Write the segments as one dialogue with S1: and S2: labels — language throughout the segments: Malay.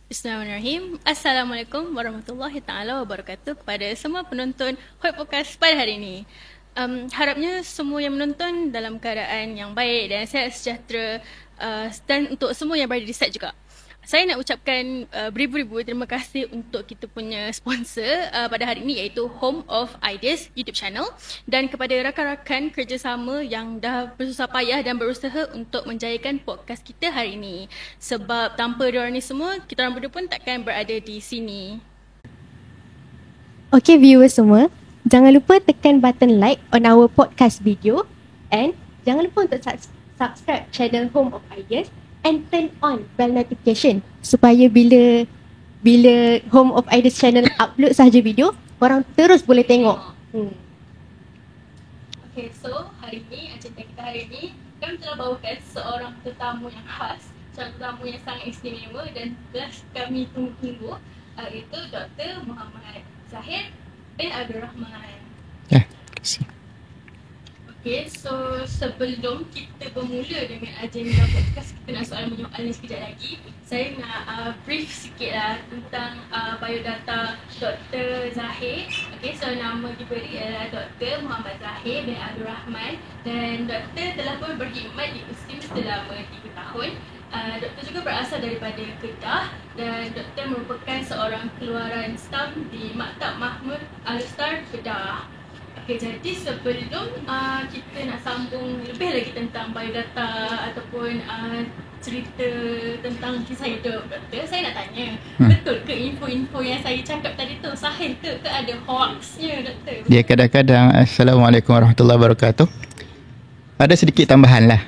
S1: Bismillahirrahmanirrahim. Assalamualaikum warahmatullahi taala wabarakatuh kepada semua penonton Hot Podcast pada hari ini. Harapnya semua yang menonton dalam keadaan yang baik dan sihat sejahtera, dan untuk semua yang berada di set juga. Saya nak ucapkan beribu-ribu terima kasih untuk kita punya sponsor pada hari ini, iaitu Home of Ideas YouTube channel, dan kepada rakan-rakan kerjasama yang dah bersusah payah dan berusaha untuk menjayakan podcast kita hari ini. Sebab tanpa diorang ni semua, kita orang berdua pun takkan berada di sini.
S2: Okay viewers semua, jangan lupa tekan button like on our podcast video, and jangan lupa untuk subscribe channel Home of Ideas and turn on bell notification supaya bila Home of Ideas channel upload sahaja video, korang terus boleh tengok.
S1: Okay, so hari ni, cerita kita hari ni, kami telah bawakan seorang tetamu yang khas, seorang tetamu yang sangat istimewa dan telah kami tunggu-tunggu, iaitu Dr. Muhammad Zahid bin Abdul Rahman.
S3: Ya, terima kasih.
S1: Okay, so sebelum kita bermula dengan agenda podcast, kita nak soalan-menyoalan ni sekejap lagi. Saya nak brief sikit lah tentang biodata Dr. Zahid. Okay, so nama diberi adalah Dr. Muhammad Zahid bin Abdul Rahman, dan Dr. telah pun berkhidmat di USIM selama 3 tahun. Doktor juga berasal daripada Kedah, dan Doktor merupakan seorang keluaran stam di Maktab Mahmud Al-Star Kedah. Okay, jadi sebelum kita nak sambung lebih lagi tentang biodata ataupun cerita tentang kisah hidup Doktor, saya nak tanya, betul ke info-info yang saya cakap tadi tu sahih ke ada hoaxnya Doktor?
S3: Dia kadang-kadang, Assalamualaikum warahmatullahi wabarakatuh, ada sedikit tambahan lah.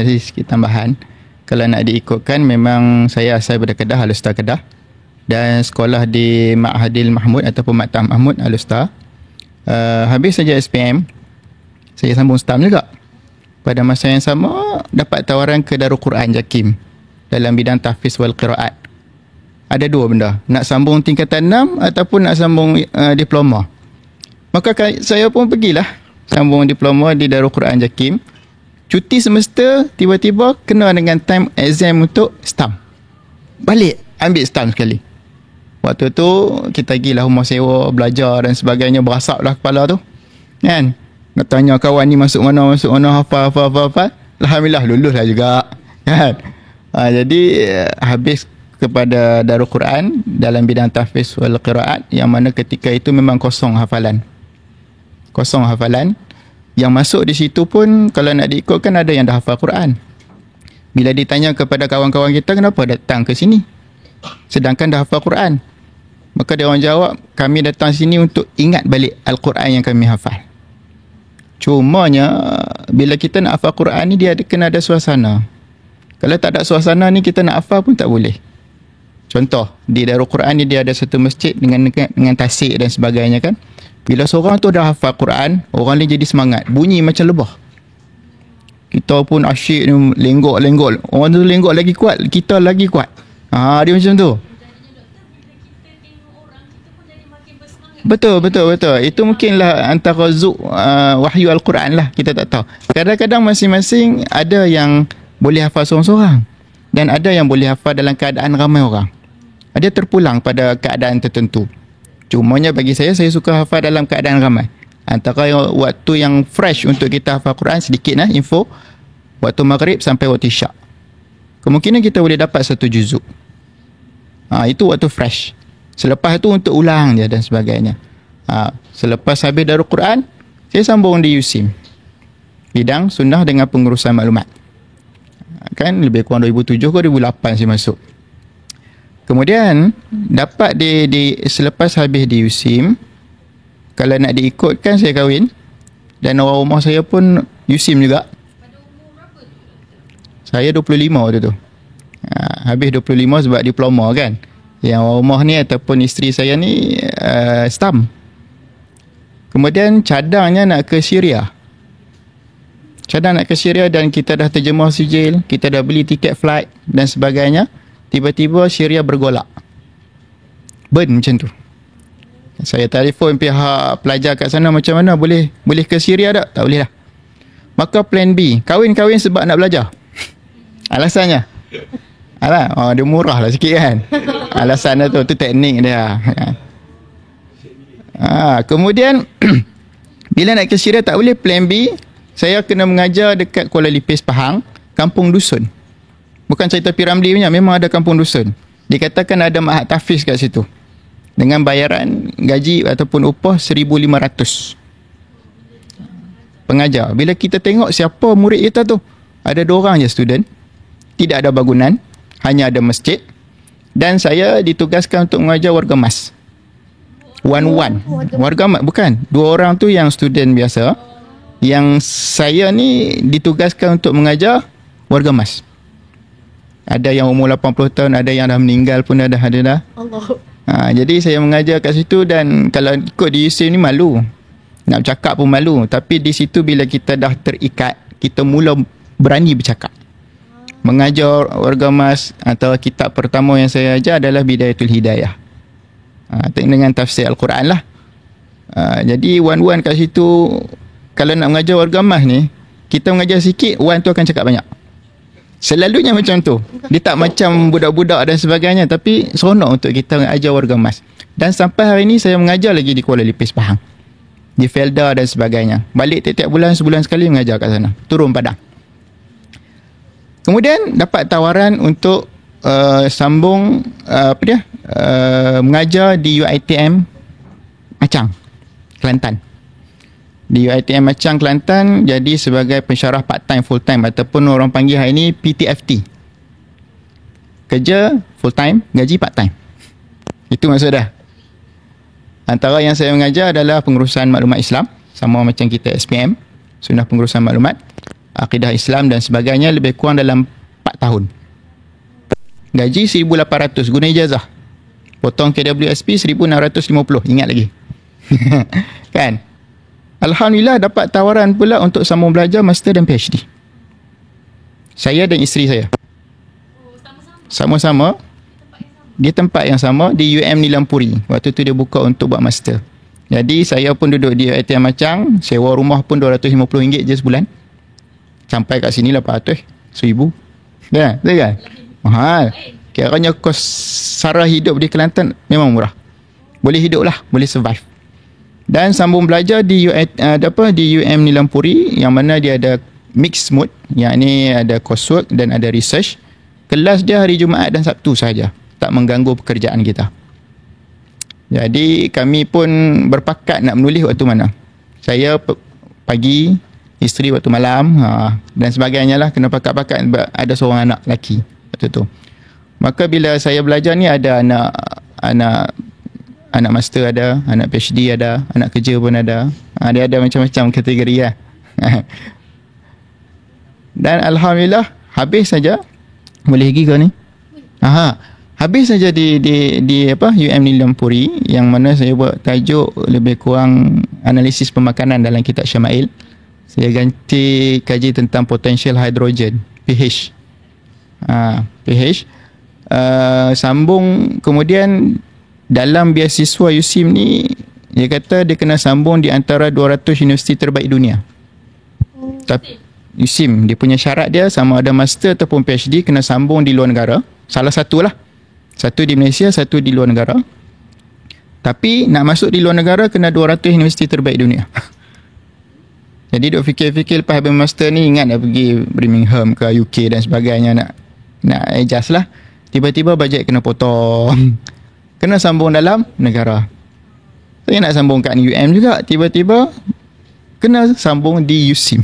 S3: Sedikit tambahan. Kalau nak diikutkan, memang saya asal daripada Kedah, Al-Star Kedah, dan sekolah di Ma'hadil Mahmud ataupun Maktab Mahmud Al-Star. Habis saja SPM, saya sambung STAM juga. Pada masa yang sama, dapat tawaran ke Darul Quran JAKIM dalam bidang tahfiz wal qiraat. Ada dua benda, nak sambung tingkatan 6 ataupun nak sambung diploma. Maka saya pun pergilah sambung diploma di Darul Quran JAKIM. Cuti semester, tiba-tiba kena dengan time exam untuk STAM. Balik ambil STAM sekali. Waktu tu kita pergilah rumah sewa, belajar dan sebagainya, berasap lah kepala tu. Kan? Nak tanya kawan ni masuk mana, hafal. Alhamdulillah lulus lah juga. Kan? Jadi habis kepada Darul Quran dalam bidang tahfiz wal qiraat, yang mana ketika itu memang kosong hafalan. Yang masuk di situ pun kalau nak diikutkan ada yang dah hafal Quran. Bila ditanya kepada kawan-kawan kita, kenapa datang ke sini sedangkan dah hafal Quran? Maka dia orang jawab, kami datang sini untuk ingat balik Al-Quran yang kami hafal. Cumanya bila kita nak hafal Quran ni, dia kena ada suasana. Kalau tak ada suasana ni, kita nak hafal pun tak boleh. Contoh, di Darul Quran ni dia ada satu masjid dengan tasik dan sebagainya kan. Bila seorang tu dah hafal Quran, orang lain jadi semangat, bunyi macam lebah. Kita pun asyik ni, lenggok. Orang tu lenggok lagi kuat, kita lagi kuat. Dia macam tu. Betul. Itu mungkinlah antara zuk wahyu Al-Quran lah, kita tak tahu. Kadang-kadang masing-masing ada yang boleh hafal seorang-seorang, dan ada yang boleh hafal dalam keadaan ramai orang. Ada terpulang pada keadaan tertentu. Cumanya bagi saya suka hafal dalam keadaan ramai. Antara waktu yang fresh untuk kita hafal Quran, sedikit lah info, waktu maghrib sampai waktu isyak. Kemungkinan kita boleh dapat 1 juzuk. Itu waktu fresh. Selepas tu untuk ulang je dan sebagainya. Selepas habis Darul Quran, saya sambung di USIM, bidang sunnah dengan pengurusan maklumat. Kan lebih kurang 2007 ke 2008 saya masuk. Kemudian dapat selepas habis di USIM, kalau nak diikutkan saya kahwin, dan orang rumah saya pun USIM juga.
S1: Pada umur berapa tu?
S3: Saya 25 waktu tu. Habis 25 sebab diploma kan. Yang orang rumah ni ataupun isteri saya ni STAM. Kemudian cadangnya nak ke Syria. Cadang nak ke Syria dan kita dah terjemah sijil, kita dah beli tiket flight dan sebagainya. Tiba-tiba Syria bergolak. Burn macam tu. Saya telefon pihak pelajar kat sana, macam mana boleh ke Syria tak? Tak boleh lah. Maka plan B, kahwin sebab nak belajar. Alasannya. Alah, dia murah lah sikit kan. Alasan dia tu teknik dia. Kemudian bila nak ke Syria tak boleh, plan B, saya kena mengajar dekat Kuala Lipis Pahang, kampung dusun. Bukan cerita Piramli punya, memang ada kampung dusun. Dikatakan ada Mahat Tahfiz kat situ. Dengan bayaran gaji ataupun upah 1,500. Pengajar. Bila kita tengok siapa murid kita tu, ada 2 orang je student. Tidak ada bangunan, hanya ada masjid. Dan saya ditugaskan untuk mengajar warga mas. One. Warga mas, bukan. 2 orang tu yang student biasa. Yang saya ni ditugaskan untuk mengajar warga mas. Ada yang umur 80 tahun, ada yang dah meninggal pun ada dah.
S2: Allah.
S3: Jadi saya mengajar kat situ dan kalau ikut di USIM ni malu. Nak bercakap pun malu. Tapi di situ bila kita dah terikat, kita mula berani bercakap. Mengajar warga mas, atau kitab pertama yang saya ajar adalah Bidayatul Hidayah. Dengan tafsir Al-Quran lah. Jadi wan kat situ, kalau nak mengajar warga mas ni, kita mengajar sikit, wan tu akan cakap banyak. Selalunya macam tu. Dia tak macam budak-budak dan sebagainya, tapi seronok untuk kita mengajar warga mas. Dan sampai hari ni saya mengajar lagi di Kuala Lipis Pahang, di Felda dan sebagainya. Balik tiap-tiap bulan, sebulan sekali mengajar kat sana. Turun Padang. Kemudian dapat tawaran untuk sambung mengajar di UiTM Macang, Kelantan. Di UiTM Macang, Kelantan, jadi sebagai pensyarah part-time, full-time, ataupun orang panggil hari ini PTFT. Kerja full-time, gaji part-time. Itu maksud dah. Antara yang saya mengajar adalah pengurusan maklumat Islam, sama macam kita SPM, Sunnah Pengurusan Maklumat, akidah Islam dan sebagainya, lebih kurang dalam 4 tahun. Gaji 1,800, guna ijazah. Potong KWSP 1,650, ingat lagi. Kan? Alhamdulillah dapat tawaran pula untuk sambung belajar master dan PhD. Saya dan isteri saya. Sama-sama. Di tempat yang sama, di UM Nilampuri. Waktu tu dia buka untuk buat master. Jadi saya pun duduk di UiTM Macang, sewa rumah pun RM250 je sebulan. Sampai kat sini 800, 1,000. Ya, betul kan? Mahal. Kiranya kos sara hidup di Kelantan memang murah. Boleh hidup lah, boleh survive. Dan sambung belajar di UM Nilampuri, yang mana dia ada mixed mode, yang ni ada coursework dan ada research. Kelas dia hari Jumaat dan Sabtu saja, tak mengganggu pekerjaan kita. Jadi kami pun berpakat nak menulis waktu mana. Saya pagi, isteri waktu malam, dan sebagainya lah. Kena pakat-pakat, ada seorang anak lelaki waktu tu. Maka bila saya belajar ni, ada anak master ada, anak PhD ada, anak kerja pun ada. Dia ada macam-macam kategori lah. Dan Alhamdulillah, habis saja. Boleh pergi ke ni? Habis saja di UM Nilampuri, yang mana saya buat tajuk lebih kurang analisis pemakanan dalam kitab Syama'il. Saya ganti kaji tentang potential hydrogen, pH. pH. Sambung kemudian dalam beasiswa USIM ni, dia kata dia kena sambung di antara 200 universiti terbaik dunia. Tapi USIM, dia punya syarat dia sama ada master ataupun PhD, kena sambung di luar negara. Salah satu lah. Satu di Malaysia, satu di luar negara. Tapi nak masuk di luar negara kena 200 universiti terbaik dunia. Jadi duk fikir-fikir lepas habis master ni, ingat nak pergi Birmingham ke UK dan sebagainya, nak adjust lah. Tiba-tiba bajet kena potong. Kena sambung dalam negara. Saya nak sambung kat UM juga, tiba-tiba kena sambung di USIM.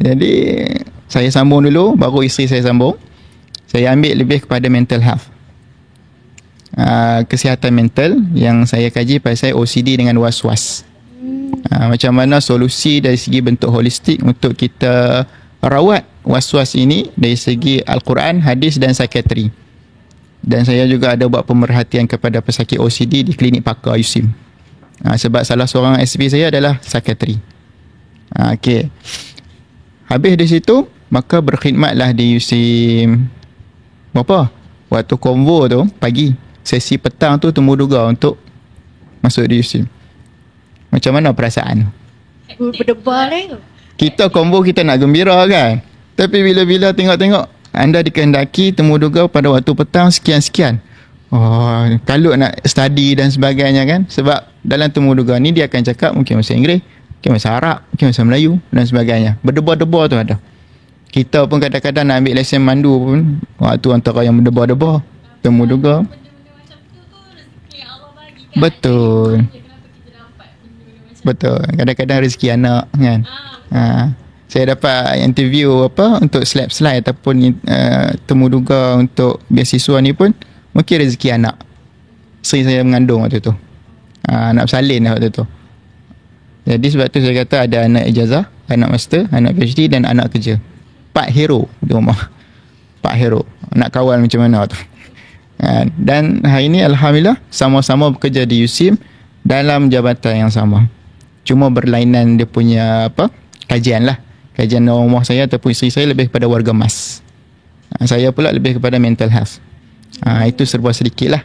S3: Jadi saya sambung dulu, baru isteri saya sambung. Saya ambil lebih kepada mental health, kesihatan mental, yang saya kaji pasal OCD dengan was-was. Macam mana solusi dari segi bentuk holistik untuk kita rawat was-was ini dari segi Al-Quran, hadis dan psikiatri. Dan saya juga ada buat pemerhatian kepada pesakit OCD di klinik pakar USIM. Sebab salah seorang SP saya adalah psikiatri. Okey. Habis di situ, maka berkhidmatlah di USIM. Berapa? Waktu konvo tu, pagi. Sesi petang tu temu duga untuk masuk di USIM. Macam mana perasaan?
S2: Berdebar tu.
S3: Kita konvo kita nak gembira kan. Tapi bila-bila tengok-tengok, anda dikehendaki temu duga pada waktu petang sekian-sekian. Oh, kalau nak study dan sebagainya kan. Sebab dalam temu duga ni dia akan cakap mungkin bahasa Inggeris, mungkin bahasa Arab, mungkin bahasa Melayu dan sebagainya. Berdebar-debar tu ada. Kita pun kadang-kadang nak ambil lesen mandu pun waktu antara yang berdebar-debar temu duga.
S1: Benda-benda macam tu rezeki yang Allah bagi kan.
S3: Betul.
S1: Kenapa kita dapat benda-benda macam
S3: Betul. Kadang-kadang rezeki anak kan. Saya dapat interview untuk slide ataupun temu duga untuk beasiswa ni pun mungkin rezeki anak. Isteri saya mengandung waktu tu. Anak bersalin lah waktu tu. Jadi sebab tu saya kata ada anak ijazah, anak master, anak PhD dan anak kerja. 4 hero di rumah. 4 hero. Nak kawal macam mana tu. Dan hari ni Alhamdulillah sama-sama bekerja di USIM dalam jabatan yang sama. Cuma berlainan dia punya kajian lah. Kajian rumah saya ataupun isteri saya lebih kepada warga emas. Saya pula lebih kepada mental health. Itu serba sedikit lah.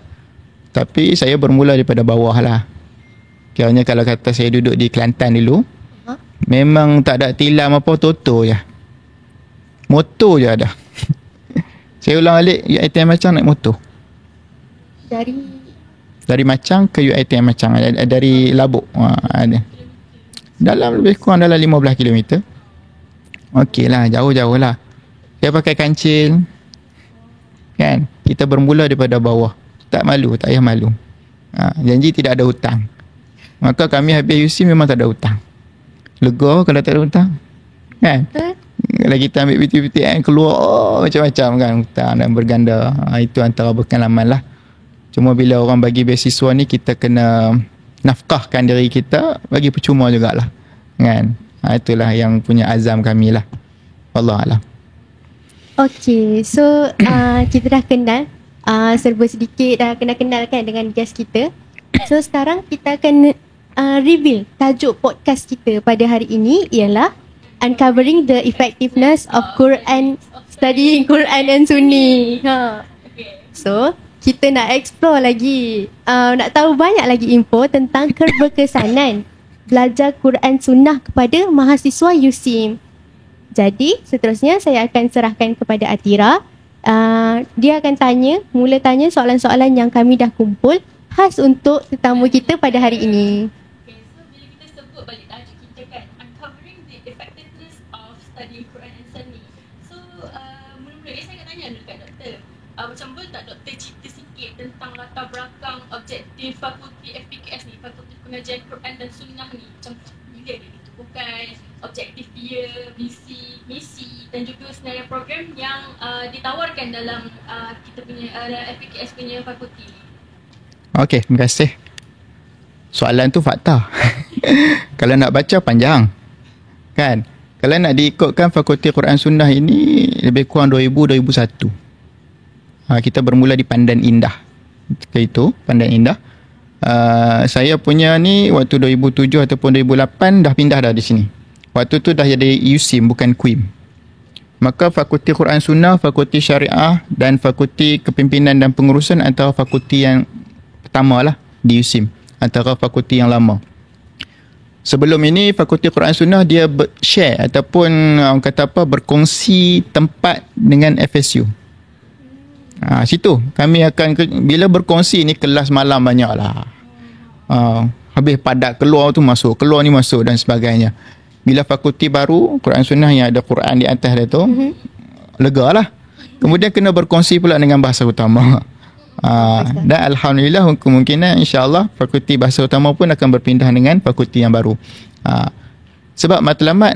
S3: Tapi saya bermula daripada bawah lah. Kiranya kalau kata saya duduk di Kelantan dulu, memang tak ada tilam apa, toto je. Motor je ada. Saya ulang alik UiTM Macang naik motor. Dari Macang ke UiTM Macang. Dari Labuk. Ada. Dalam lebih kurang dalam 15 km. Okey lah, jauh-jauh lah. Saya pakai kancil. Kan? Kita bermula daripada bawah. Tak malu, tak payah malu. Janji tidak ada hutang. Maka kami habis UC memang tak ada hutang. Lega kalau tak ada hutang. Kan? Kalau kita ambil PTPTN keluar macam-macam kan hutang dan berganda. Itu antara pengalaman lah. Cuma bila orang bagi beasiswa ni kita kena nafkahkan diri kita, bagi percuma jugalah. Kan? Itulah yang punya azam kami lah. Wallahualam.
S2: Okay, so kita dah kenal serba sedikit, dah kenal-kenal kan dengan guest kita. So sekarang kita akan reveal tajuk podcast kita pada hari ini ialah Uncovering the Effectiveness of Quran, Studying Quran and Sunni. So kita nak explore lagi, nak tahu banyak lagi info tentang keberkesanan belajar Quran Sunnah kepada mahasiswa USIM. Jadi seterusnya saya akan serahkan kepada Atira. Dia akan mula tanya soalan-soalan yang kami dah kumpul khas untuk tetamu kita pada hari ini.
S1: Okay, so bila kita sebut balik tajuk kita kan, Uncovering the Effectiveness of Studying Quran and Sunni. So mula-mula saya nak tanya dekat doktor, macam boleh tak doktor cerita sikit tentang latar belakang objektif fakulti FPKS ni, Fakulti Pengajian Quran dan Sunnah ni, macam bila dia ditubuhkan, objektif dia, visi, misi dan juga senarai program yang ditawarkan dalam kita punya FPKS punya fakulti ni.
S3: Okey, terima kasih. Soalan tu fakta. Kalau nak baca panjang. Kan? Kalau nak diikutkan Fakulti Quran Sunnah ini lebih kurang 2000-2001. Kita bermula di Pandan Indah. Ketika itu, Pandan Indah. Saya punya ni waktu 2007 ataupun 2008 dah pindah dah di sini. Waktu tu dah jadi USIM bukan QUIM. Maka Fakulti Quran Sunnah, Fakulti Syariah dan Fakulti Kepimpinan dan Pengurusan antara fakulti yang pertama lah di USIM, antara fakulti yang lama. Sebelum ini Fakulti Quran Sunnah dia share ataupun orang kata berkongsi tempat dengan FSU. Situ kami akan bila berkongsi ni kelas malam banyak lah. Habis padat keluar tu masuk, keluar ni masuk dan sebagainya. Bila fakulti baru Quran Sunnah yang ada Quran di atas dia tu, lega lah. Kemudian kena berkongsi pula dengan bahasa utama. Dan Alhamdulillah kemungkinan insyaAllah fakulti bahasa utama pun akan berpindah dengan fakulti yang baru. Sebab matlamat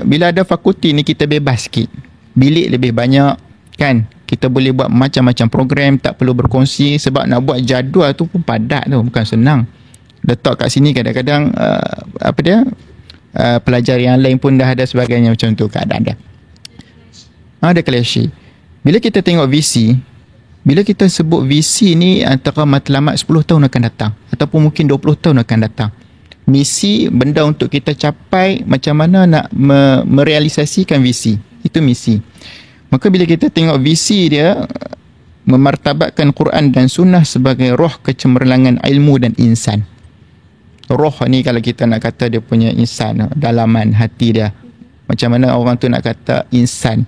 S3: bila ada fakulti ni kita bebas sikit, bilik lebih banyak kan, kita boleh buat macam-macam program, tak perlu berkongsi. Sebab nak buat jadual tu pun padat tu, bukan senang. Letak kat sini kadang-kadang pelajar yang lain pun dah ada sebagainya macam tu keadaan dia. Ada clash. Bila kita tengok visi Bila kita sebut visi ni antara matlamat 10 tahun akan datang ataupun mungkin 20 tahun akan datang. Misi, benda untuk kita capai, macam mana nak merealisasikan visi. Itu misi. Maka bila kita tengok visi dia, memartabatkan Quran dan Sunnah sebagai roh kecemerlangan ilmu dan insan. Roh ni kalau kita nak kata dia punya insan, dalaman hati dia. Macam mana orang tu nak kata insan,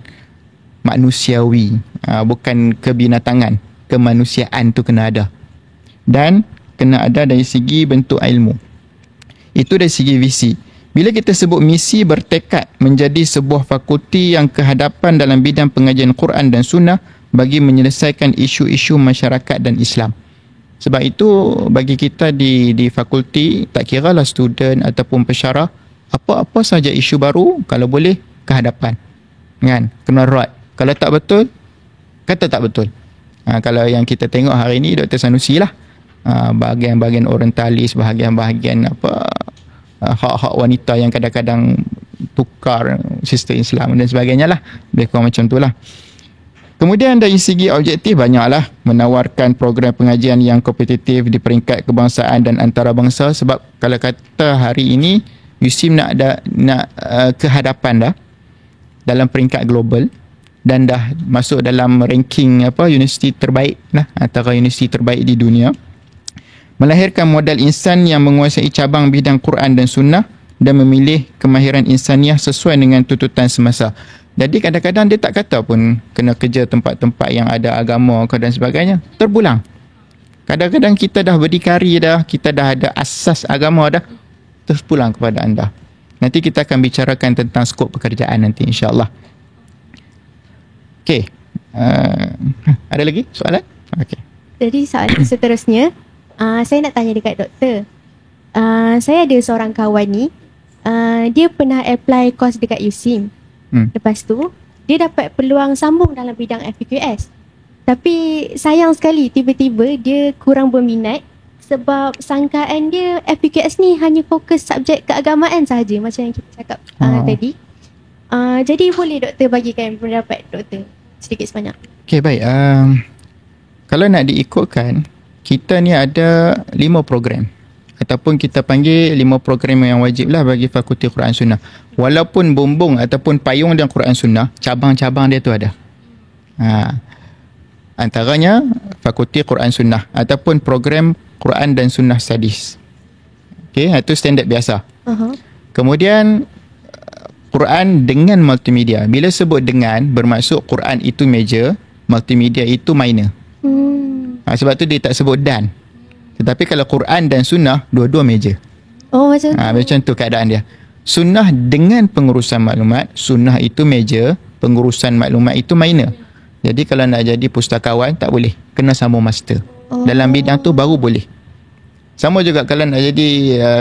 S3: manusiawi, bukan kebinatangan. Kemanusiaan tu kena ada. Dan kena ada dari segi bentuk ilmu. Itu dari segi visi. Bila kita sebut misi bertekad menjadi sebuah fakulti yang kehadapan dalam bidang pengajian Quran dan Sunnah bagi menyelesaikan isu-isu masyarakat dan Islam. Sebab itu bagi kita di fakulti, tak kiralah student ataupun pensyarah, apa-apa saja isu baru, kalau boleh ke hadapan. Kan? Kena rot. Kalau tak betul, kata tak betul. Kalau yang kita tengok hari ini, Dr. Sanusi lah. Bahagian-bahagian orientalis, bahagian-bahagian hak-hak wanita yang kadang-kadang tukar sistem Islam dan sebagainya lah. Lebih kurang macam tu lah. Kemudian dari segi objektif banyaklah menawarkan program pengajian yang kompetitif di peringkat kebangsaan dan antarabangsa. Sebab kalau kata hari ini USIM nak ke hadapan dah dalam peringkat global dan dah masuk dalam ranking universiti terbaik lah, antara universiti terbaik di dunia. Melahirkan modal insan yang menguasai cabang bidang Quran dan Sunnah dan memilih kemahiran insaniah sesuai dengan tuntutan semasa. Jadi kadang-kadang dia tak kata pun kena kerja tempat-tempat yang ada agama dan sebagainya. Terpulang. Kadang-kadang kita dah berdikari dah, kita dah ada asas agama dah, terpulang kepada anda. Nanti kita akan bicarakan tentang skop pekerjaan nanti, insyaAllah. Okey. Ada lagi soalan? Okey.
S2: Jadi soalan seterusnya, saya nak tanya dekat doktor. Saya ada seorang kawan ni, dia pernah apply course dekat USIM. Lepas tu, dia dapat peluang sambung dalam bidang FQS. Tapi sayang sekali, tiba-tiba dia kurang berminat sebab sangkaan dia FQS ni hanya fokus subjek keagamaan sahaja, macam yang kita cakap tadi. Jadi boleh doktor bagikan pendapat doktor sedikit sebanyak?
S3: Okey, baik. Kalau nak diikutkan, kita ni ada 5 program ataupun kita panggil 5 program yang wajib lah bagi Fakulti Quran Sunnah. Walaupun bumbung ataupun payung dan Quran Sunnah, cabang-cabang dia tu ada. Antaranya Fakulti Quran Sunnah ataupun program Quran dan Sunnah Studies. Okey, itu standard biasa. Kemudian Quran dengan multimedia. Bila sebut dengan, bermaksud Quran itu major, multimedia itu minor. Sebab tu dia tak sebut dan. Tetapi kalau Quran dan Sunnah, dua-dua major.
S2: Oh, macam tu.
S3: Macam tu keadaan dia. Sunnah dengan pengurusan maklumat, Sunnah itu major, pengurusan maklumat itu minor. Jadi kalau nak jadi pustakawan, tak boleh. Kena sambung master. Dalam bidang tu baru boleh. Sama juga kalau nak jadi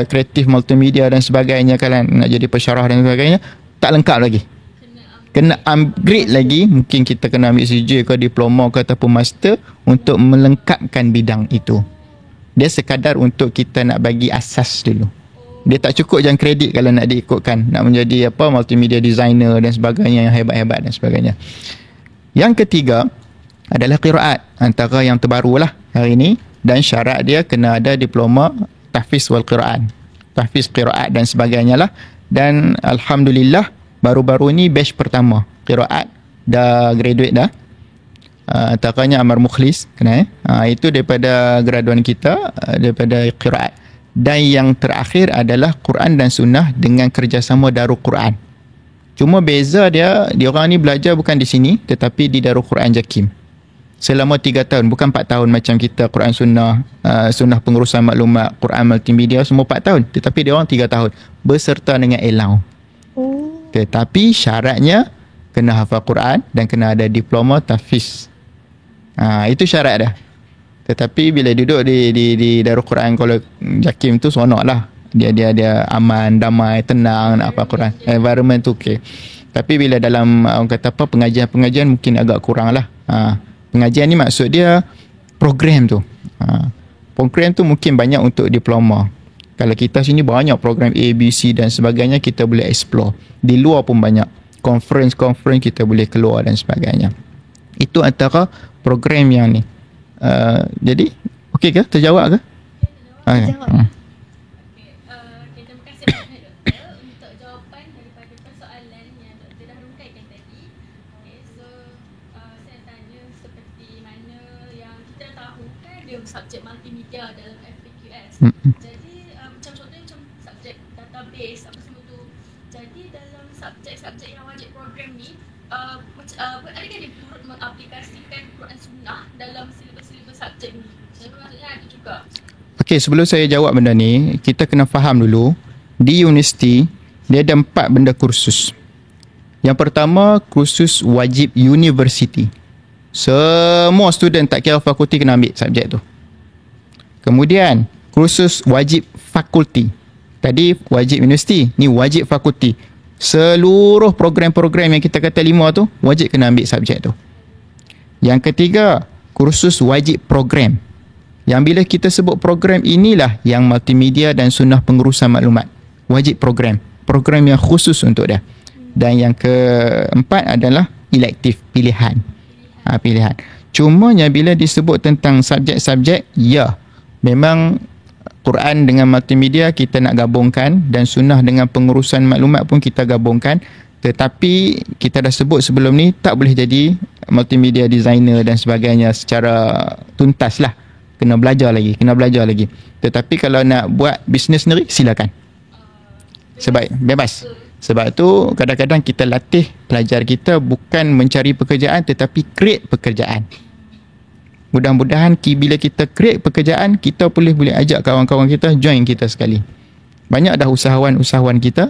S3: kreatif multimedia dan sebagainya, kalau nak jadi pensyarah dan sebagainya, tak lengkap lagi. Kena upgrade lagi. Mungkin kita kena ambil CJ ke diploma ke ataupun master untuk melengkapkan bidang itu. Dia sekadar untuk kita nak bagi asas dulu. Dia tak cukup jangan kredit kalau nak diikutkan. Nak menjadi multimedia designer dan sebagainya yang hebat-hebat dan sebagainya. Yang ketiga adalah qiraat. Antara yang terbaru lah hari ini. Dan syarat dia kena ada diploma tahfiz wal qiraan. Tahfiz qiraat dan sebagainya lah. Dan Alhamdulillah baru-baru ni batch pertama qiraat dah graduate dah. Antaranya Amar Mukhlis kena itu daripada graduan kita daripada qiraat. Dan yang terakhir adalah Quran dan Sunnah dengan kerjasama Darul Quran. Cuma beza dia orang ni belajar bukan di sini tetapi di Darul Quran Jakim. Selama 3 tahun, bukan 4 tahun macam kita Quran Sunnah, Sunnah pengurusan maklumat, Quran multimedia semua 4 tahun. Tetapi dia orang 3 tahun beserta dengan allowance. Tetapi syaratnya kena hafal Quran dan kena ada diploma tahfiz. Itu syarat dah. Tetapi bila duduk di Darul Quran kalau Jakim tu seronok lah. Dia aman, damai, tenang nak hafal Quran. Environment tu okey. Tapi bila dalam orang kata pengajian-pengajian mungkin agak kurang lah. Pengajian ni maksud dia program tu. Program tu mungkin banyak untuk diploma. Kalau kita sini banyak program A, B, C dan sebagainya, kita boleh explore. Di luar pun banyak. Conference kita boleh keluar dan sebagainya. Itu antara program yang ni. Jadi okey ke? Terjawab ke?
S2: Terjawab.
S1: Okey, terima kasih banyak doktor untuk jawapan daripada persoalan yang doktor dah rungkaikan tadi. Okey, so saya tanya seperti mana yang kita tahu kan ada subjek multimedia dalam FPQS. Jadi macam contohnya macam subjek database apa semua tu. Jadi dalam subjek-subjek yang wajib program ni adakah dia turut mengaplikasikan Quran Sunnah dalam silibus-silibus subjek ni? Jadi maksudnya ada juga.
S3: Okey, sebelum saya jawab benda ni, kita kena faham dulu, di universiti dia ada 4 benda kursus. Yang pertama, kursus wajib universiti. Semua student tak kira fakulti kena ambil subjek tu. Kemudian, kursus wajib fakulti. Tadi wajib universiti, ni wajib fakulti. Seluruh program-program yang kita kata 5 tu, wajib kena ambil subjek tu. Yang ketiga, kursus wajib program. Yang bila kita sebut program inilah yang multimedia dan sunnah pengurusan maklumat. Wajib program. Program yang khusus untuk dia. Dan yang keempat adalah elektif, pilihan. Pilihan. Cumanya bila disebut tentang subjek-subjek, ya, memang Quran dengan multimedia kita nak gabungkan dan sunnah dengan pengurusan maklumat pun kita gabungkan. Tetapi kita dah sebut sebelum ni tak boleh jadi multimedia designer dan sebagainya secara tuntas lah. Kena belajar lagi. Tetapi kalau nak buat bisnes sendiri, silakan. Bebas. Sebab tu kadang-kadang kita latih pelajar kita bukan mencari pekerjaan tetapi create pekerjaan. Mudah-mudahan bila kita create pekerjaan, kita boleh ajak kawan-kawan kita join kita sekali. Banyak dah usahawan-usahawan kita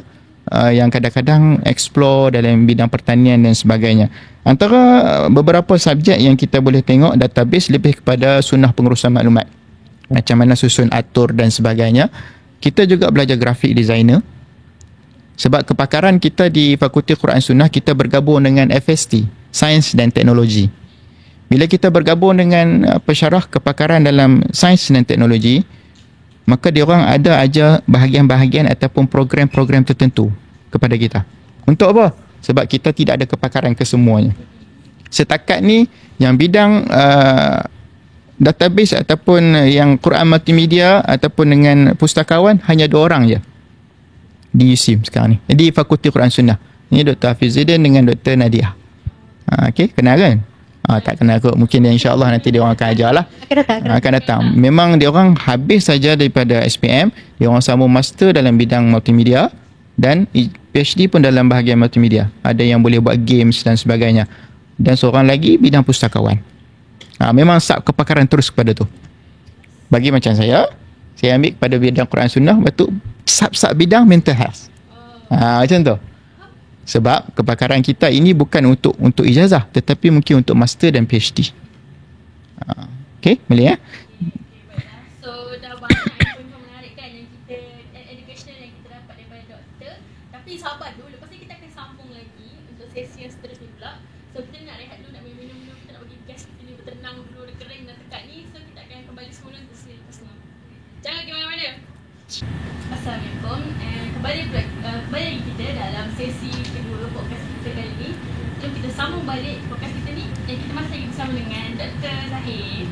S3: yang kadang-kadang explore dalam bidang pertanian dan sebagainya. Antara beberapa subjek yang kita boleh tengok, database lebih kepada sunnah pengurusan maklumat. Macam mana susun atur dan sebagainya. Kita juga belajar graphic designer. Sebab kepakaran kita di Fakulti Quran Sunnah, kita bergabung dengan FST, Sains dan Teknologi. Bila kita bergabung dengan pensyarah kepakaran dalam sains dan teknologi, maka diorang ada ajar bahagian-bahagian ataupun program-program tertentu kepada kita. Untuk apa? Sebab kita tidak ada kepakaran kesemuanya. Setakat ni, yang bidang database ataupun yang Quran multimedia ataupun dengan pustakawan, hanya 2 orang je di USIM sekarang ni. Di Fakulti Quran Sunnah. Ini Dr. Hafizuddin dengan Dr. Nadia. Okey, kenal kan? Tak kenal kot. Mungkin insya-Allah nanti dia orang akan ajar lah. Akan datang. Memang dia orang habis saja daripada SPM, dia orang sambung master dalam bidang multimedia dan PhD pun dalam bahagian multimedia. Ada yang boleh buat games dan sebagainya. Dan seorang lagi bidang pustakawan. Memang sub kepakaran terus kepada tu. Bagi macam saya ambil pada bidang Quran Sunnah, betul sub bidang mental health. Macam tu. Sebab kepakaran kita ini bukan untuk ijazah, tetapi mungkin untuk master dan PhD. Okey, boleh ya?
S1: Baiklah. So dah banyak info menarik kan yang kita educational yang kita dapat daripada doktor. Tapi sabar dulu, lepas ni kita akan sambung lagi untuk sesi yang seterusnya pula. So kita nak rehat dulu, nak minum dulu, kita nak bagi gas kita ni bertenang dulu, dia kering dan tekak ni. So kita akan kembali semula untuk sesi lepas ni. Jangan ke mana-mana. Assalamualaikum. Kembali lagi kita dalam sesi kedua podcast kita kali ni. Jom kita sambung balik podcast kita ni yang kita masih lagi bersama dengan Dr. Zahid.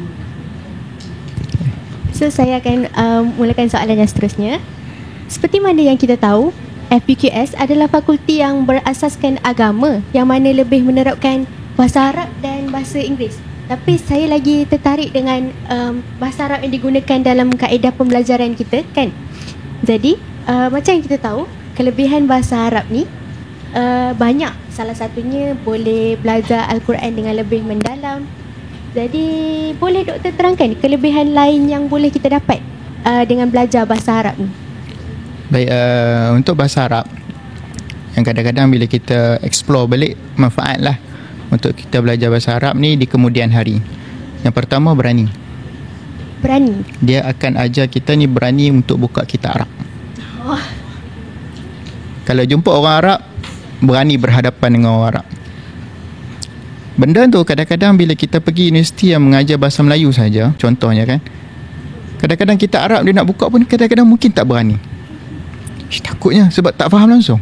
S2: So saya akan mulakan soalan yang seterusnya. Seperti mana yang kita tahu, FPQS adalah fakulti yang berasaskan agama yang mana lebih menerapkan bahasa Arab dan bahasa Inggeris. Tapi saya lagi tertarik dengan bahasa Arab yang digunakan dalam kaedah pembelajaran kita kan. Jadi macam yang kita tahu, kelebihan bahasa Arab ni banyak. Salah satunya boleh belajar Al-Quran dengan lebih mendalam. Jadi boleh doktor terangkan kelebihan lain yang boleh kita dapat dengan belajar bahasa Arab ni?
S3: Baik, untuk bahasa Arab yang kadang-kadang bila kita explore balik, manfaat lah untuk kita belajar bahasa Arab ni di kemudian hari. Yang pertama, berani. Dia akan ajar kita ni berani untuk buka kitab Arab. Kalau jumpa orang Arab, berani berhadapan dengan orang Arab. Benda tu kadang-kadang bila kita pergi universiti yang mengajar bahasa Melayu saja, contohnya kan, kadang-kadang kita Arab dia nak buka pun kadang-kadang mungkin tak berani. Takutnya sebab tak faham langsung.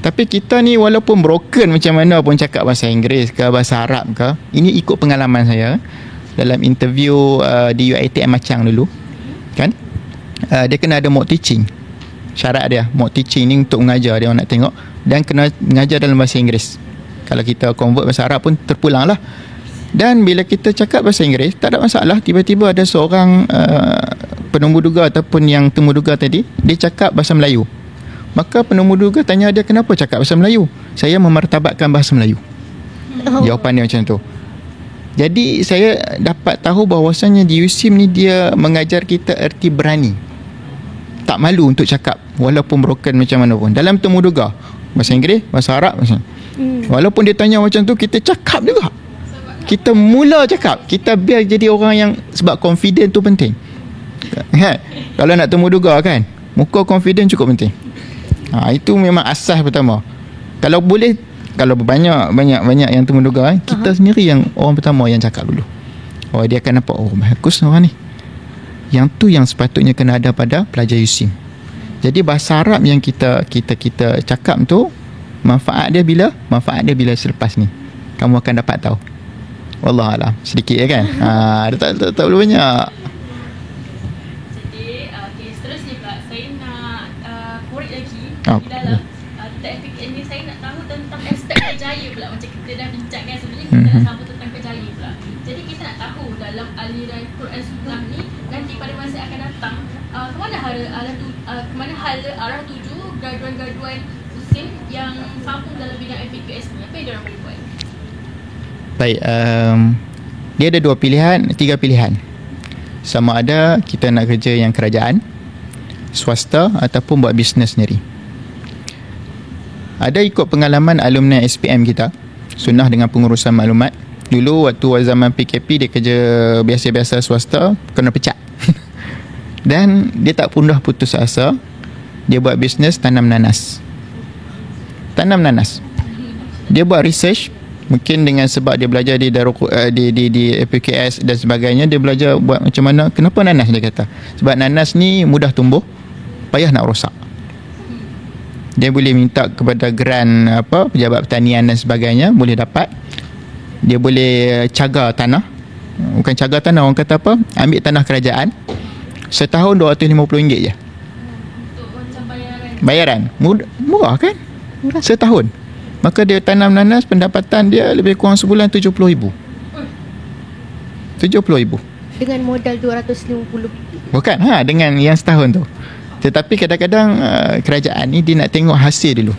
S3: Tapi kita ni walaupun broken macam mana pun cakap bahasa Inggeris ke bahasa Arab ke, ini ikut pengalaman saya dalam interview di UiTM Macang dulu, kan, dia kena ada mock teaching. Syarat dia mock teaching ni untuk mengajar, dia orang nak tengok, dan kena mengajar dalam bahasa Inggeris. Kalau kita convert bahasa Arab pun terpulang lah. Dan bila kita cakap bahasa Inggeris, tak ada masalah. Tiba-tiba ada seorang penemuduga ataupun yang temuduga tadi, dia cakap bahasa Melayu. Maka penemuduga tanya dia, kenapa cakap bahasa Melayu? Saya memartabatkan bahasa Melayu. Jawapan dia macam tu. Jadi saya dapat tahu bahawasanya di USIM ni dia mengajar kita erti berani. Tak malu untuk cakap walaupun broken macam mana pun. Dalam temuduga, bahasa Inggeris, bahasa Arab, walaupun dia tanya macam tu, kita cakap juga. Kita mula cakap. Kita biar jadi orang yang, sebab confident tu penting. Kalau nak temuduga kan, muka confident cukup penting. Itu memang asas pertama. Kalau boleh, kalau banyak yang temuduga, kita sendiri yang orang pertama yang cakap dulu. Dia akan nampak, bagus orang ni. Yang tu yang sepatutnya kena ada pada pelajar USIM. Jadi bahasa Arab yang kita cakap tu, manfaat dia bila selepas ni kamu akan dapat tahu. Wallahualam, sedikit kan. Tak perlu banyak.
S1: Seterusnya pula saya nak korek lagi di dalam kita FPKS ni. Saya nak tahu tentang aspek kerjaya pula. Macam kita dah bincangkan sebelum kita nak sambung tentang kerjaya pula. Jadi kita nak tahu dalam aliran Quran Sunnah ni, nanti pada masa akan datang, kemana arah tuju graduan-graduan USIM yang sambung dalam bidang FPKS ni? Apa yang diorang boleh buat?
S3: Baik, dia ada 3 pilihan. Sama ada kita nak kerja yang kerajaan, swasta, ataupun buat bisnes sendiri. Ada ikut pengalaman alumni SPM kita, Sunnah dengan Pengurusan Maklumat. Dulu waktu zaman PKP dia kerja biasa-biasa swasta, kena pecat. Dan dia tak pundah putus asa. Dia buat bisnes tanam nanas. Dia buat research. Mungkin dengan sebab dia belajar di PKS dan sebagainya, dia belajar buat macam mana. Kenapa nanas, dia kata? Sebab nanas ni mudah tumbuh, payah nak rosak. Dia boleh minta kepada grant pejabat pertanian dan sebagainya, boleh dapat. Dia boleh cagar tanah. Bukan cagar tanah, orang kata apa? Ambil tanah kerajaan. Setahun RM250 je.
S1: Untuk macam
S3: Bayaran. Murah kan? Setahun. Maka dia tanam nanas, pendapatan dia lebih kurang sebulan RM70,000. RM70,000.
S2: Dengan modal RM250.
S3: Bukan, dengan yang setahun tu. Tetapi kadang-kadang kerajaan ni dia nak tengok hasil dulu.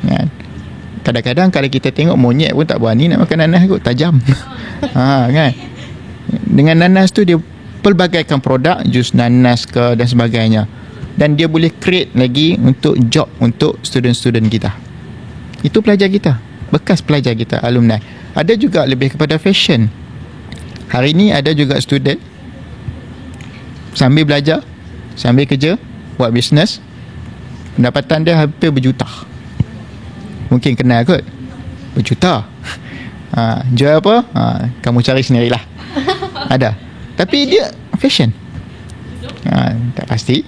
S3: Kan? Kadang-kadang kalau kita tengok monyet pun tak berani nak makan nanas kot, tajam. Kan? Dengan nanas tu dia pelbagaikan produk, jus nanas ke dan sebagainya. Dan dia boleh create lagi untuk job untuk student-student kita. Itu pelajar kita, bekas pelajar kita, alumni. Ada juga lebih kepada fashion. Hari ni ada juga student sambil belajar, sambil kerja, buat bisnes. Pendapatan dia hampir berjuta. Mungkin kenal kot, berjuta. Jual apa? Kamu cari sendirilah. Ada. Tapi dia fashion. Tak pasti.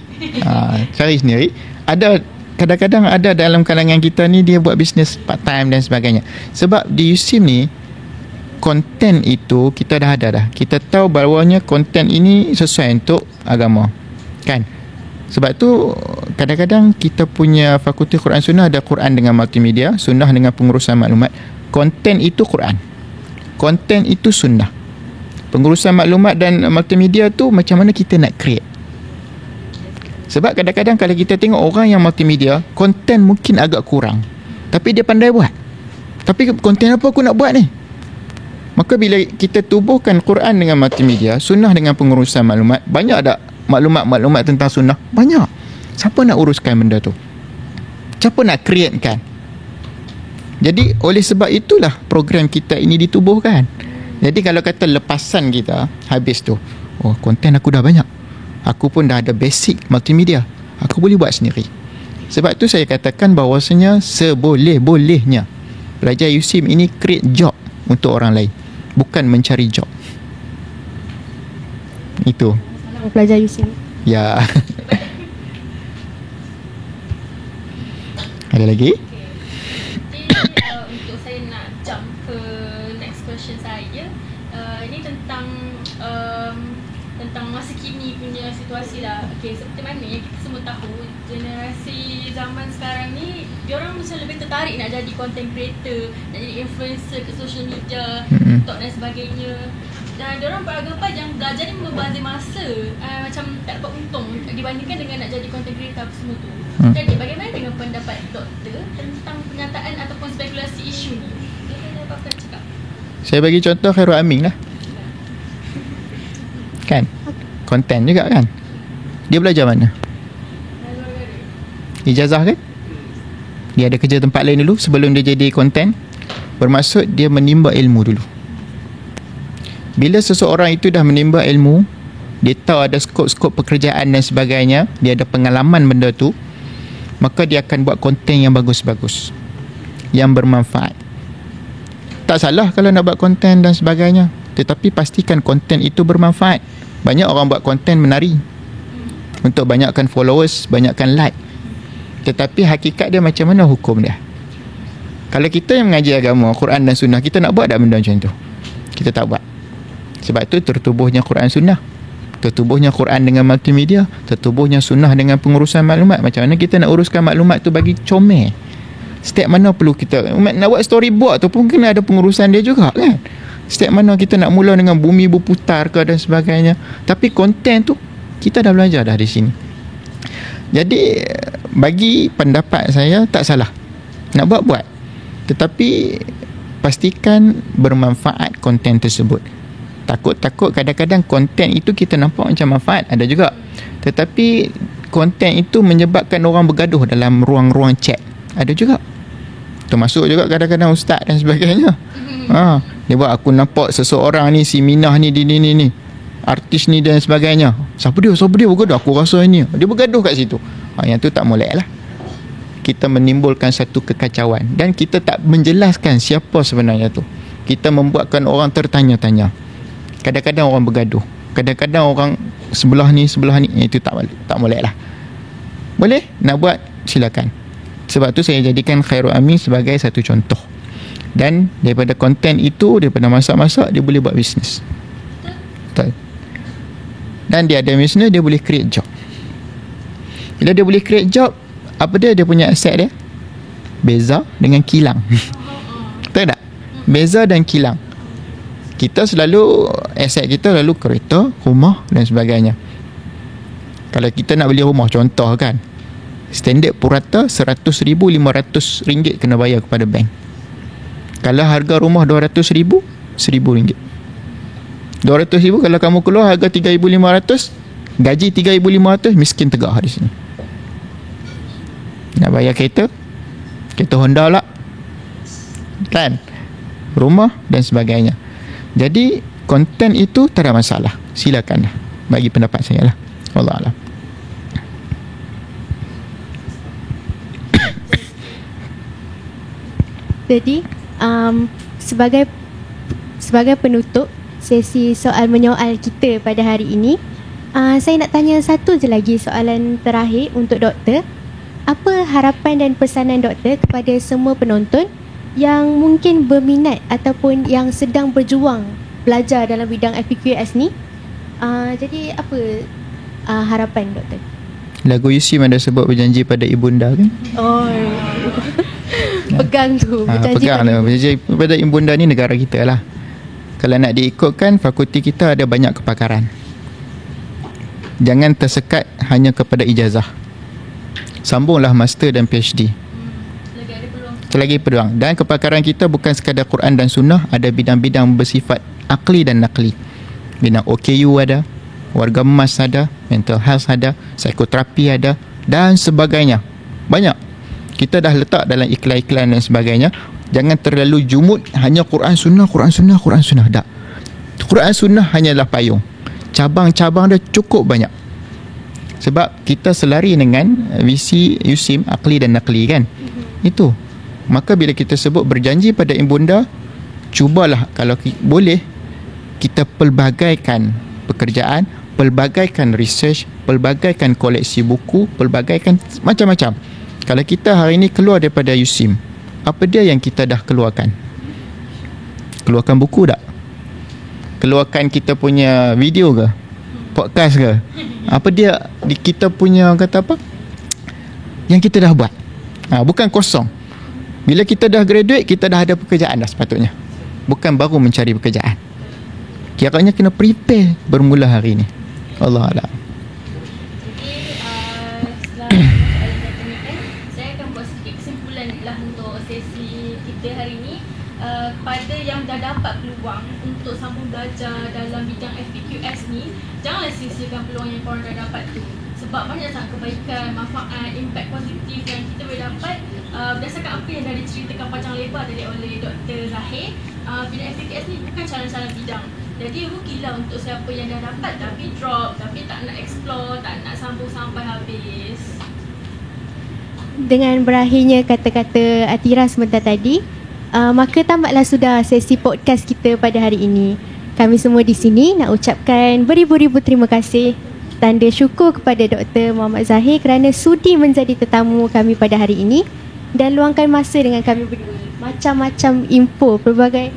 S3: Cari sendiri. Ada. Kadang-kadang ada dalam kalangan kita ni, dia buat bisnes part time dan sebagainya. Sebab di USIM ni, konten itu kita dah ada dah. Kita tahu bahawanya konten ini sesuai untuk agama. Kan? Sebab tu kadang-kadang kita punya Fakulti Quran Sunnah ada Quran dengan multimedia, Sunnah dengan Pengurusan Maklumat. Konten itu Quran. Konten itu Sunnah. Pengurusan maklumat dan multimedia tu macam mana kita nak create. Sebab kadang-kadang kalau kita tengok orang yang multimedia, konten mungkin agak kurang, tapi dia pandai buat. Tapi konten apa aku nak buat ni? Maka bila kita tubuhkan Quran dengan multimedia, Sunnah dengan Pengurusan Maklumat, banyak ada maklumat-maklumat tentang Sunnah. Banyak. Siapa nak uruskan benda tu? Siapa nak createkan? Jadi oleh sebab itulah program kita ini ditubuhkan. Jadi kalau kata lepasan kita habis tu, konten aku dah banyak, aku pun dah ada basic multimedia, aku boleh buat sendiri. Sebab tu saya katakan bahawasanya seboleh-bolehnya pelajar USIM ini create job untuk orang lain, bukan mencari job. Itu
S2: Pelajar USIM.
S3: ya. Ada lagi?
S1: ni tentang tentang masa kini punya situasi lah. Okay, seperti mana yang kita semua tahu, generasi zaman sekarang ni diorang macam lebih tertarik nak jadi content creator, nak jadi influencer ke social media, TikTok dan sebagainya. Dan diorang beranggapan yang belajar ni membazir masa, macam tak dapat untung dibandingkan dengan nak jadi content creator apa semua tu. Jadi bagaimana dengan pendapat doktor tentang pernyataan ataupun spekulasi isu ni? Doktor ada apa-apa nak cakap?
S3: Saya bagi contoh Khairul Amin lah. Kan? Konten juga kan? Dia belajar mana? Ijazah kan? Dia ada kerja tempat lain dulu sebelum dia jadi konten. Bermaksud dia menimba ilmu dulu. Bila seseorang itu dah menimba ilmu, dia tahu ada skop-skop pekerjaan dan sebagainya, dia ada pengalaman benda tu, maka dia akan buat konten yang bagus-bagus, yang bermanfaat. Tak salah kalau nak buat konten dan sebagainya, tetapi pastikan konten itu bermanfaat. Banyak orang buat konten menari untuk banyakkan followers, banyakkan like, tetapi hakikat dia macam mana hukum dia? Kalau kita yang mengaji agama, Quran dan Sunnah, kita nak buat tak benda macam tu? Kita tak buat. Sebab tu tertubuhnya Quran Sunnah, tertubuhnya Quran dengan multimedia, tertubuhnya Sunnah dengan pengurusan maklumat. Macam mana kita nak uruskan maklumat tu bagi comel? Step mana perlu kita nak buat storyboard tu pun kena ada pengurusan dia juga kan? Step mana kita nak mula dengan bumi berputar ke dan sebagainya. Tapi konten tu kita dah belajar dah di sini. Jadi bagi pendapat saya tak salah nak buat-buat, tetapi pastikan bermanfaat konten tersebut. Takut-takut kadang-kadang konten itu kita nampak macam manfaat, ada juga, tetapi konten itu menyebabkan orang bergaduh dalam ruang-ruang chat, ada juga. Termasuk juga kadang-kadang ustaz dan sebagainya. Dia buat aku nampak seseorang ni, si Minah ni, ni artis ni dan sebagainya. Siapa dia bergaduh, aku rasa ini dia bergaduh kat situ. Yang tu tak molek lah. Kita menimbulkan satu kekacauan dan kita tak menjelaskan siapa sebenarnya tu. Kita membuatkan orang tertanya-tanya. Kadang-kadang orang bergaduh, kadang-kadang orang sebelah ni, itu tak molek lah. Boleh nak buat, silakan. Sebab tu saya jadikan Khairul Amin sebagai satu contoh. Dan daripada konten itu, daripada masak-masak, dia boleh buat bisnes. Betul. Dan dia ada bisnes, dia boleh create job. Bila dia boleh create job, apa dia punya aset dia? Beza dengan kilang. Betul tak? Beza dan kilang. Kita selalu, aset kita lalu kereta, rumah dan sebagainya. Kalau kita nak beli rumah, contoh kan, standard purata RM100,000, RM500 kena bayar kepada bank. Kalau harga rumah RM200,000, RM1,000. RM200,000 kalau kamu keluar harga RM3,500, gaji RM3,500, miskin tegak di sini. Nak bayar kereta Honda lah kan, rumah dan sebagainya. Jadi konten itu tak ada masalah, silakan lah, bagi pendapat saya lah. Wallahualam.
S2: Jadi sebagai penutup sesi soal menyoal kita pada hari ini, saya nak tanya satu je lagi soalan terakhir untuk doktor. Apa harapan dan pesanan doktor kepada semua penonton yang mungkin berminat ataupun yang sedang berjuang belajar dalam bidang FPQS ni? Jadi apa harapan doktor?
S3: Lagu Yusim ada sebut berjanji pada ibunda kan?
S2: Oh, pegang tu,
S3: berjanji pada ibunda ni negara kita lah. Kalau nak diikutkan, fakulti kita ada banyak kepakaran. Jangan tersekat hanya kepada ijazah. Sambunglah master dan PhD. Lagi peluang. Dan kepakaran kita bukan sekadar Quran dan Sunnah, ada bidang-bidang bersifat akli dan nakli. Bidang OKU ada, warga emas ada, mental health ada, psikoterapi ada dan sebagainya. Banyak. Kita dah letak dalam iklan-iklan dan sebagainya. Jangan terlalu jumud hanya Quran Sunnah. Tak. Quran Sunnah hanyalah payung. Cabang-cabang dia cukup banyak. Sebab kita selari dengan visi Yusim, akli dan nakli kan. Itu. Maka bila kita sebut berjanji pada ibunda, cubalah kalau boleh kita pelbagaikan pekerjaan, pelbagaikan research, pelbagaikan koleksi buku, pelbagaikan macam-macam. Kalau kita hari ini keluar daripada Yusim, apa dia yang kita dah keluarkan? Keluarkan buku tak? keluarkan kita punya video ke, podcast ke, apa dia kita punya kata apa yang kita dah buat. Bukan kosong. Bila kita dah graduate, kita dah ada pekerjaan dah sepatutnya, bukan baru mencari pekerjaan. Kiranya kena prepare bermula hari ni. Allah A'lam.
S1: Jadi setelah soalan data ni kan, saya akan buat sedikit kesimpulan lah untuk sesi kita hari ni. Kepada yang dah dapat peluang untuk sambung belajar dalam bidang FPQS ni, janganlah sia-siakan peluang yang korang dah dapat tu. Sebab banyak sangat kebaikan, manfaat, impact positif yang kita boleh dapat berdasarkan apa yang dah diceritakan panjang lebar tadi oleh Dr. Zahir. Bidang FPQS ni bukan calon-calon bidang. Jadi rugilah untuk siapa yang dah dapat tapi drop, tapi tak nak explore, tak nak sambung sampai habis.
S2: Dengan berakhirnya kata-kata Atira sebentar tadi, maka tamatlah sudah sesi podcast kita pada hari ini. Kami semua di sini nak ucapkan beribu-ribu terima kasih, tanda syukur kepada Dr. Muhammad Zahir kerana sudi menjadi tetamu kami pada hari ini dan luangkan masa dengan kami berdua. Macam-macam info, pelbagai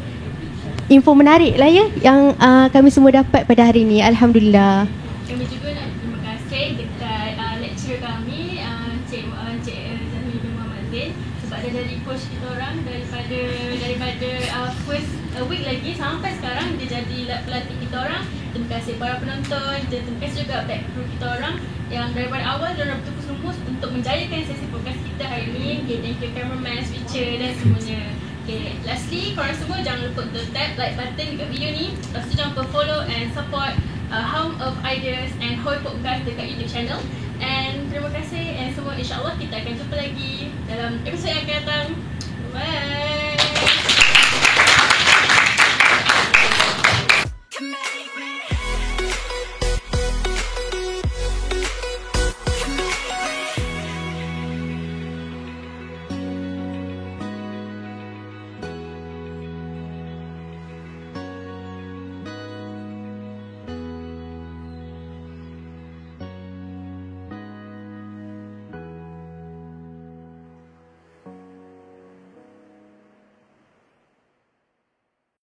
S2: info menarik lah ya yang kami semua dapat pada hari ini. Alhamdulillah.
S1: Kami juga nak terima kasih dekat lecturer kami, Cik Zahmi bin Muhammad Zain, sebab dia jadi coach kita orang daripada first week lagi sampai sekarang dia jadi pelatih kita orang. Terima kasih para penonton, terima kasih juga back crew kita orang yang daripada awal dia orang betul-betul lumus untuk menjayakan sesi podcast kita hari ini. Okay, thank you cameraman, switcher dan semuanya. Okay, lastly korang semua jangan lupa untuk tap like button dekat video ni. Lepas tu jangan lupa follow and support Home of Ideas and Hoi Podcast dekat YouTube channel. And terima kasih and semua, insyaAllah kita akan jumpa lagi dalam episod yang akan datang. Bye.